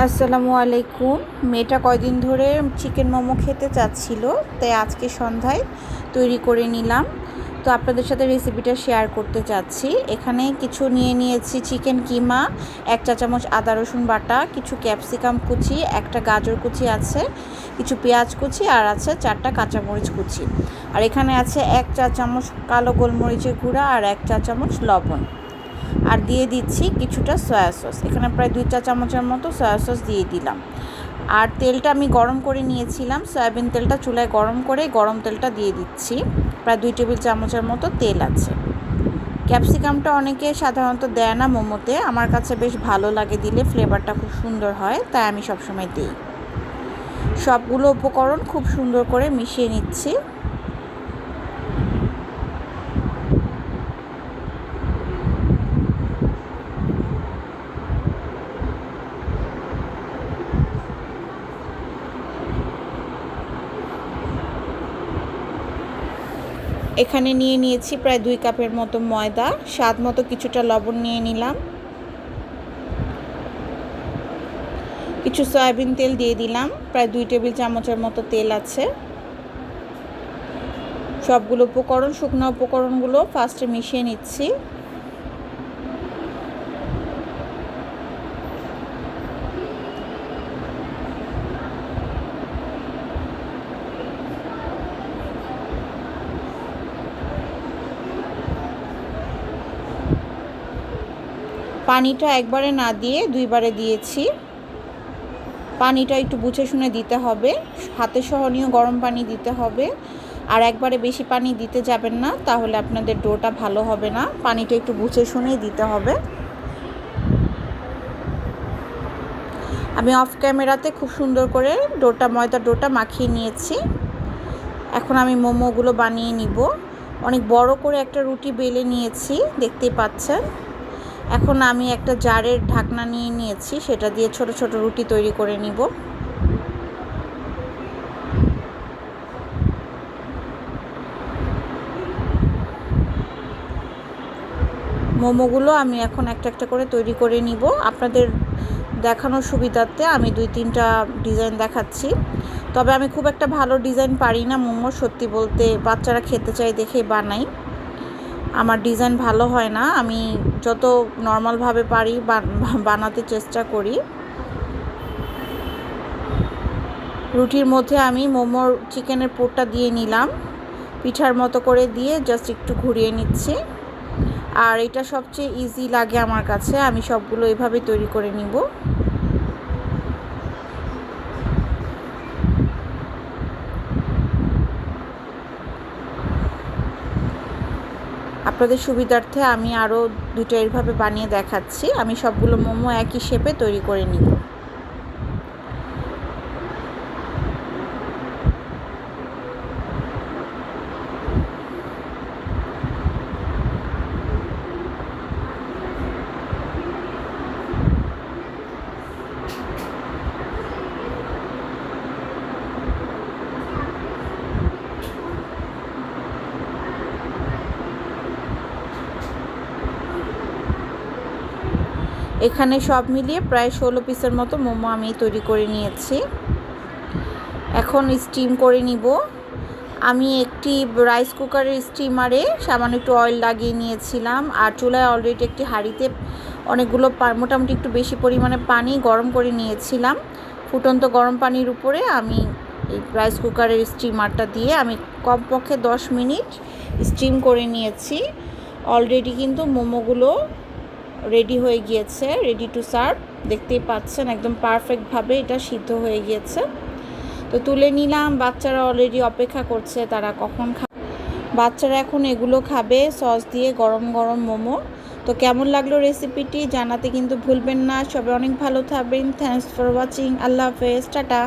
আসসালামু আলাইকুম। মেয়েটা কয়দিন ধরে চিকেন মোমো খেতে চাচ্ছিল, তাই আজকে সন্ধ্যায় তৈরি করে নিলাম। তো আপনাদের সাথে রেসিপিটা শেয়ার করতে চাচ্ছি। এখানে কিছু নিয়েছি চিকেন কিমা, 1 চা চামচ আদা রসুন বাটা, কিছু ক্যাপসিকাম কুচি, একটা গাজর কুচি আছে, কিছু পেঁয়াজ কুচি আর আছে 4টা কাঁচামরিচ কুচি। আর এখানে আছে 1 চা চামচ কালো গোলমরিচের গুঁড়া আর 1 চা চামচ লবণ। আর দিয়ে দিচ্ছি কিছুটা সয়া সস, এখানে প্রায় 2 চা চামচের মতো সয়া সস দিয়ে দিলাম। আর তেলটা আমি গরম করে নিয়েছিলাম, সয়াবিন তেলটা চুলায় গরম করে গরম তেলটা দিয়ে দিচ্ছি। প্রায় 2 টেবিল চামচের মতো তেল আছে। ক্যাপসিকামটা অনেকে সাধারণত দেয় না মোমোতে, আমার কাছে বেশ ভালো লাগে, দিলে ফ্লেভারটা খুব সুন্দর হয়, তাই আমি সবসময় দিই। সবগুলো উপকরণ খুব সুন্দর করে মিশিয়ে নিচ্ছি। এখানে নিয়েছি প্রায় 2 কাপের মতো ময়দা, স্বাদ মতো কিছুটা লবণ নিয়ে নিলাম, কিছু সয়াবিন তেল দিয়ে দিলাম, প্রায় 2 টেবিল চামচের মতো তেল আছে। সবগুলো শুকনো উপকরণগুলো ফার্স্টে মিশিয়ে নিচ্ছি। পানিটা একবারে না দিয়ে 2 বারে দিয়েছি। পানিটা একটু বুঝে শুনে দিতে হবে, হাতে সহনীয় গরম পানি দিতে হবে। আর একবারে বেশি পানি দিতে যাবেন না, তাহলে আপনাদের ডোটা ভালো হবে না। পানিটা একটু বুঝে শুনেই দিতে হবে। আমি অফ ক্যামেরাতে খুব সুন্দর করে ময়দার ডোটা মাখিয়ে নিয়েছি। এখন আমি মোমোগুলো বানিয়ে নিব। অনেক বড় করে একটা রুটি বেলে নিয়েছি, দেখতেই পাচ্ছেন। এখন আমি একটা জারের ঢাকনা নিয়েছি, সেটা দিয়ে ছোট ছোট রুটি তৈরি করে নিব। মোমোগুলো আমি এখন একটা একটা করে তৈরি করে নিব। আপনাদের দেখানোর সুবিধার্থে আমি 2-3টা ডিজাইন দেখাচ্ছি। তবে আমি খুব একটা ভালো ডিজাইন পারি না মোমো, সত্যি বলতে। বাচ্চারা খেতে চায় দেখেই বানাই, আমার ডিজাইন ভালো হয় না। আমি যত নর্মালভাবে পারি বানাতে চেষ্টা করি। রুটির মধ্যে আমি মোমোর চিকেনের পুরটা দিয়ে নিলাম, পিঠার মতো করে দিয়ে জাস্ট একটু ঘুরিয়ে নিচ্ছি। আর এটা সবচেয়ে ইজি লাগে আমার কাছে, আমি সবগুলো এভাবে তৈরি করে নিব। আপনাদের সুবিধার্থে আমি আরও 2টা এইভাবে বানিয়ে দেখাচ্ছি। আমি সবগুলো মোমো একই শেপে তৈরি করে নিব। এখানে সব মিলিয়ে প্রায় 16 পিসের মতো মোমো আমি তৈরি করে নিয়েছি। এখন স্টিম করে নিব। আমি একটি রাইস কুকারের স্টিমারে সামান্য একটু অয়েল লাগিয়ে নিয়েছিলাম, আর চুলায় অলরেডি একটি হাঁড়িতে অনেকগুলো মোটামুটি একটু বেশি পরিমাণে পানি গরম করে নিয়েছিলাম। ফুটন্ত গরম পানির উপরে আমি এই রাইস কুকারের স্টিমারটা দিয়ে আমি কমপক্ষে 10 মিনিট স্টিম করে নিয়েছি। অলরেডি কিন্তু মোমোগুলো রেডি হয়ে গিয়েছে, রেডি টু সার্ভ। দেখতেই পাচ্ছেন একদম পারফেক্টভাবে এটা সিদ্ধ হয়ে গিয়েছে। তো তুলে নিলাম, বাচ্চারা অলরেডি অপেক্ষা করছে তারা কখন বাচ্চারা এখন এগুলো খাবে সস দিয়ে গরম গরম মোমো। তো কেমন লাগলো রেসিপিটি জানাতে কিন্তু ভুলবেন না। সবাই অনেক ভালো থাকবেন। Thanks for watching. আল্লাহ হাফেজ, টাটা।